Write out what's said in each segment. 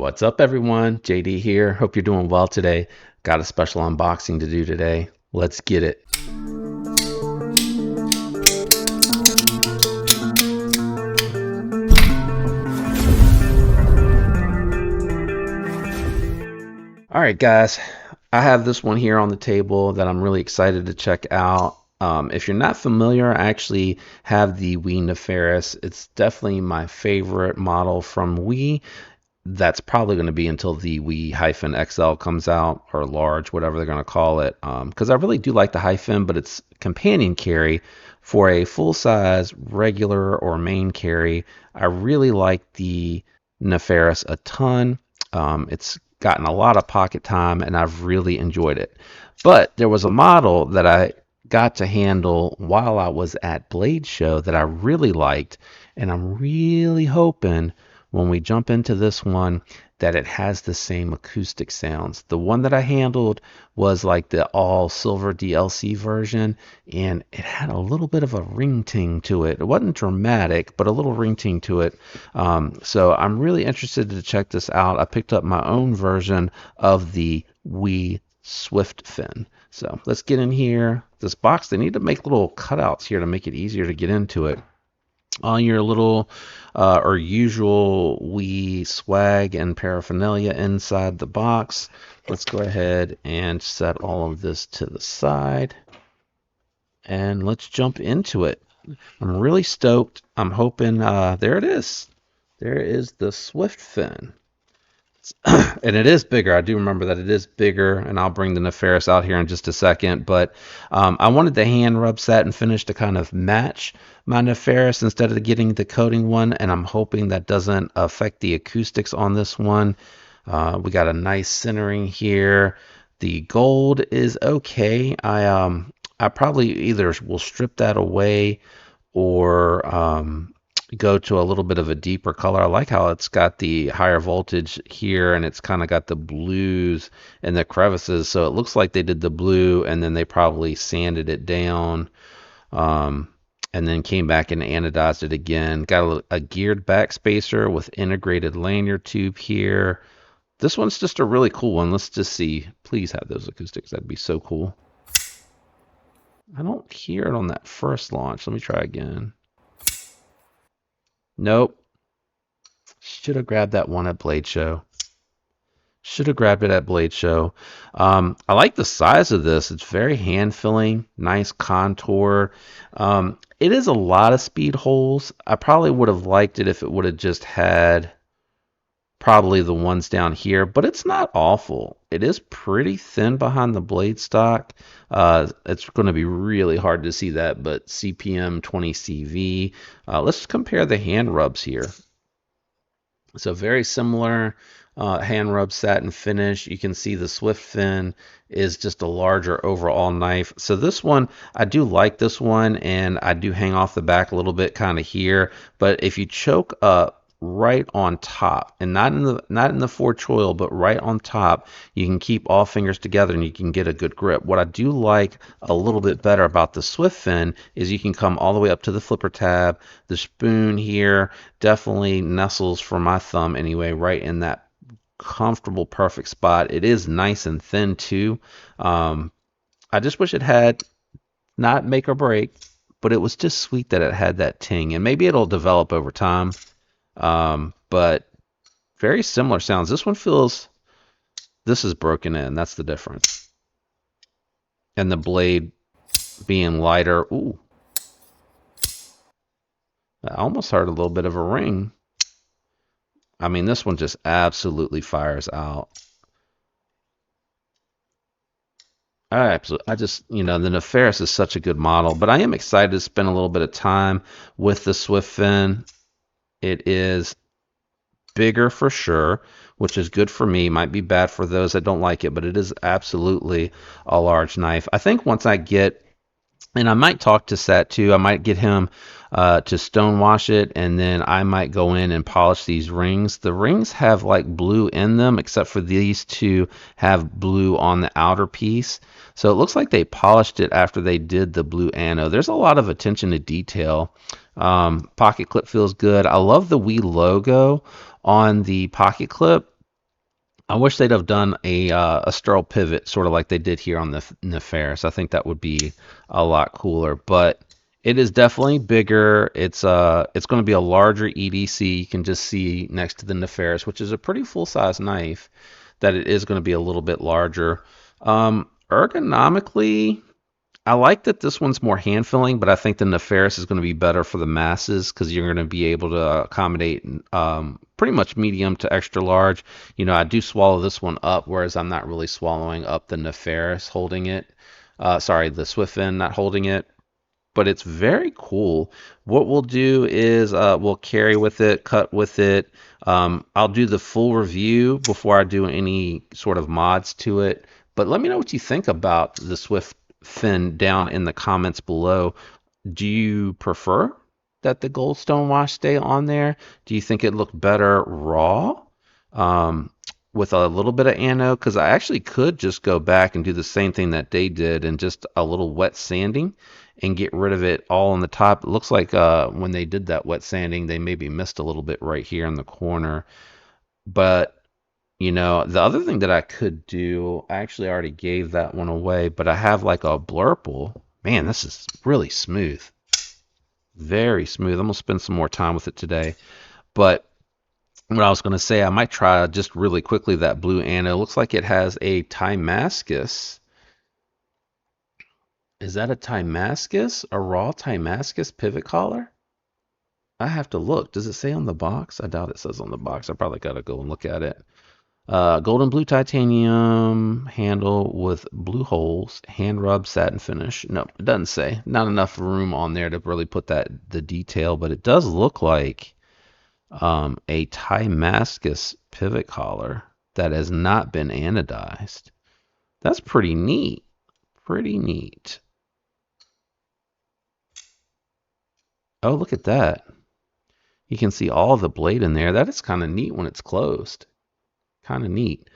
What's up, everyone? JD here. Hope you're doing well today. Got a special unboxing to do today. Let's get it. All right, guys. I have this one here on the table that I'm really excited to check out. If you're not familiar, I actually have the Wii Neferis. It's definitely my favorite model from Wii. That's probably going to be until the Wii-XL comes out, or large, whatever they're going to call it. Because I really do like the hyphen, but it's companion carry for a full-size regular or main carry. I really like the Neferis a ton. It's gotten a lot of pocket time, and I've really enjoyed it. But there was a model that I got to handle while I was at Blade Show that I really liked, and I'm really hoping when we jump into this one that it has the same acoustic sounds. The one that I handled was like the all silver DLC version, and it had a little bit of a ring ting to it. It wasn't dramatic, but a little ring ting to it. So I'm really interested to check this out. I picked up my own version of the Wii Swift Fin. So let's get in here. This box, they need to make little cutouts here to make it easier to get into it. On your little or usual Wii swag and paraphernalia inside the box. Let's go ahead and set all of this to the side, and let's jump into it. I'm really stoked. I'm hoping there it is. There is the Swift Fin. And it is bigger. I do remember that it is bigger, and I'll bring the Neferis out here in just a second. But I wanted the hand rub satin finish to kind of match my Neferis instead of getting the coating one, and I'm hoping that doesn't affect the acoustics on this one. We got a nice centering here. The gold is okay. I probably either will strip that away or go to a little bit of a deeper color. I like how it's got the higher voltage here, and it's kind of got the blues in the crevices, so it looks like they did the blue and then they probably sanded it down, and then came back and anodized it again. Got a geared back spacer with integrated lanyard tube here. This one's just a really cool one. Let's just see. Please have those acoustics. That'd be so cool. I don't hear it on that first launch. Let me try again. Nope. Should have grabbed that one at Blade Show. Should have grabbed it at Blade Show. I like the size of this. It's very hand-filling, nice contour. It is a lot of speed holes. I probably would have liked it if it would have just had probably the ones down here, but it's not awful. It is pretty thin behind the blade stock. It's going to be really hard to see that, but CPM 20CV. Let's compare the hand rubs here. So very similar hand rub satin finish. You can see the Swift Fin is just a larger overall knife. So this one, I do like this one, and I do hang off the back a little bit kind of here. But if you choke up right on top, and not in the four choil, but right on top, you can keep all fingers together and you can get a good grip. What I do like a little bit better about the Swift Fin is you can come all the way up to the flipper tab. The spoon here definitely nestles, for my thumb anyway, right in that comfortable perfect spot. It is nice and thin too. I just wish it had not make or break, but it was just sweet that it had that ting, and maybe it'll develop over time. But very similar sounds. This one feels, this is broken in. That's the difference. And the blade being lighter. Ooh. I almost heard a little bit of a ring. I mean, this one just absolutely fires out. I just, the Neferis is such a good model, but I am excited to spend a little bit of time with the Swift Fin. It is bigger for sure, which is good for me. Might be bad for those that don't like it, but it is absolutely a large knife. I think once I get, and I might talk to Sat too, I might get him to stonewash it, and then I might go in and polish these rings. The rings have like blue in them, except for these two have blue on the outer piece. So it looks like they polished it after they did the blue anode. There's a lot of attention to detail. Pocket clip feels good. I love the Wii logo on the pocket clip. I wish they'd have done a sterile pivot, sort of like they did here on the Neferis. I think that would be a lot cooler. But it is definitely bigger. It's going to be a larger EDC. You can just see next to the Neferis, which is a pretty full size knife, that it is going to be a little bit larger. Ergonomically, I like that this one's more hand filling, but I think the Neferis is going to be better for the masses because you're going to be able to accommodate pretty much medium to extra large. You know, I do swallow this one up, whereas I'm not really swallowing up the Neferis holding it. Sorry, the Swiftfin not holding it, but it's very cool. What we'll do is we'll carry with it, cut with it. I'll do the full review before I do any sort of mods to it. But let me know what you think about the Swift Fin down in the comments below. Do you prefer that the Goldstone wash stay on there? Do you think it looked better raw um, with a little bit of anode? Because I actually could just go back and do the same thing that they did and just a little wet sanding and get rid of it all on the top. It looks like when they did that wet sanding, they maybe missed a little bit right here in the corner. But you know, the other thing that I could do, I actually already gave that one away, but I have like a blurple. Man, this is really smooth. Very smooth. I'm going to spend some more time with it today. But what I was going to say, I might try just really quickly that blue anno. It looks like it has a Timascus. Is that a Timascus? A raw Timascus pivot collar? I have to look. Does it say on the box? I doubt it says on the box. I probably got to go and look at it. Golden blue titanium handle with blue holes, hand rub satin finish. No, it doesn't say. Not enough room on there to really put the detail, but it does look like a Timascus pivot collar that has not been anodized. That's pretty neat. Pretty neat. Oh, look at that. You can see all the blade in there. That is kind of neat when it's closed. Kind of neat.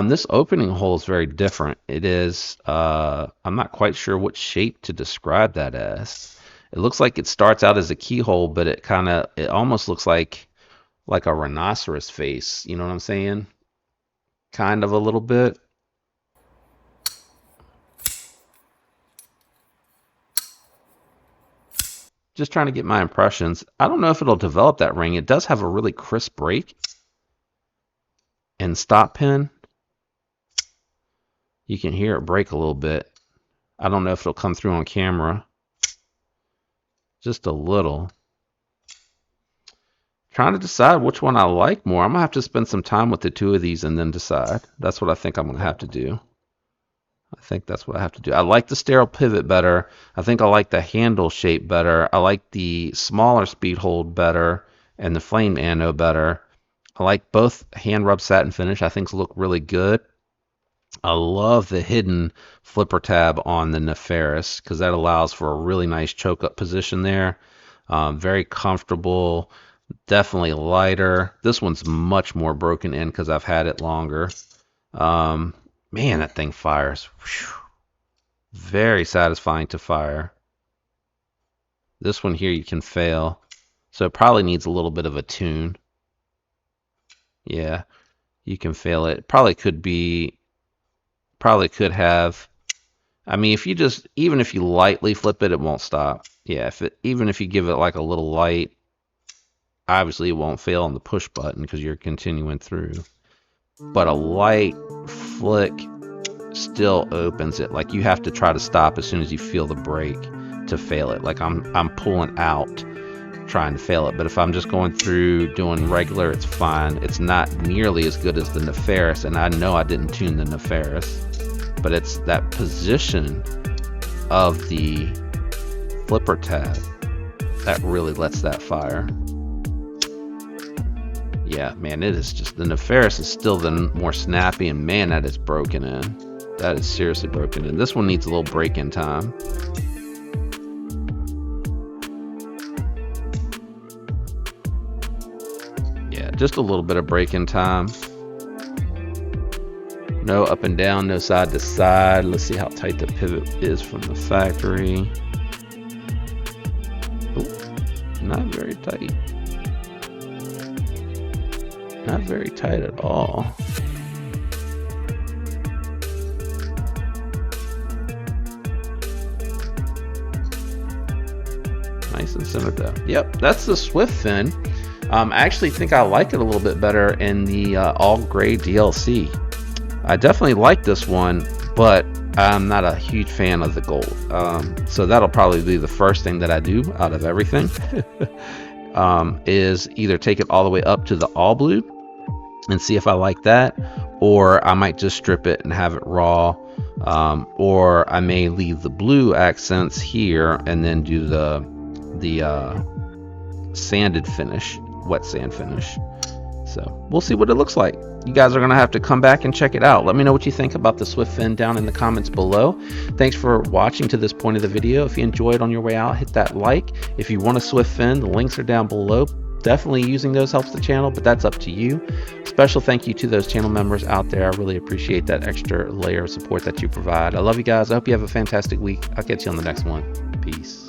This opening hole is very different. It is, I'm not quite sure what shape to describe that as. It looks like it starts out as a keyhole, but it almost looks like a rhinoceros face. You know what I'm saying? Kind of a little bit. Just trying to get my impressions. I don't know if it'll develop that ring. It does have a really crisp break and stop pin. You can hear it break a little bit. I don't know if it'll come through on camera. Just a little. Trying to decide which one I like more. I'm going to have to spend some time with the two of these and then decide. That's what I think I'm going to have to do. I think that's what I have to do. I like the sterile pivot better. I think I like the handle shape better. I like the smaller speed hold better and the flame anno better. I like both hand rub satin finish. I think look really good. I love the hidden flipper tab on the Neferis because that allows for a really nice choke up position there. Very comfortable, definitely lighter. This one's much more broken in because I've had it longer. Man, that thing fires. Whew. Very satisfying to fire. This one here you can fail, so it probably needs a little bit of a tune. Yeah, you can fail it. Probably could have. I mean, if you just, even if you lightly flip it, it won't stop. Yeah, even if you give it like a little light, obviously it won't fail on the push button because you're continuing through. But a light flick still opens it. Like you have to try to stop as soon as you feel the brake to fail it. Like I'm pulling out trying to fail it, but if I'm just going through doing regular, it's fine. It's not nearly as good as the Neferis, and I know I didn't tune the Neferis, but it's that position of the flipper tab that really lets that fire. Yeah, man, it is just, the Neferis is still the more snappy, and man, that is broken in. That is seriously broken in. This one needs a little break-in time. Yeah, just a little bit of break-in time. No up and down, no side to side. Let's see how tight the pivot is from the factory. Oh, not very tight. Not very tight at all. the center though. Yep, that's the Swift fin. I actually think I like it a little bit better in the all gray DLC. I definitely like this one, but I'm not a huge fan of the gold. So that'll probably be the first thing that I do out of everything. Is either take it all the way up to the all blue and see if I like that, or I might just strip it and have it raw, or I may leave the blue accents here and then do the sanded finish, wet sand finish. So we'll see what it looks like. You guys are gonna have to come back and check it out. Let me know what you think about the Swift fin down in the comments below. Thanks for watching to this point of the video. If you enjoyed on your way out, hit that like. If you want a Swift fin, the links are down below. Definitely using those helps the channel, but that's up to you. Special thank you to those channel members out there. I really appreciate that extra layer of support that you provide. I love you guys. I hope you have a fantastic week. I'll catch you on the next one. Peace.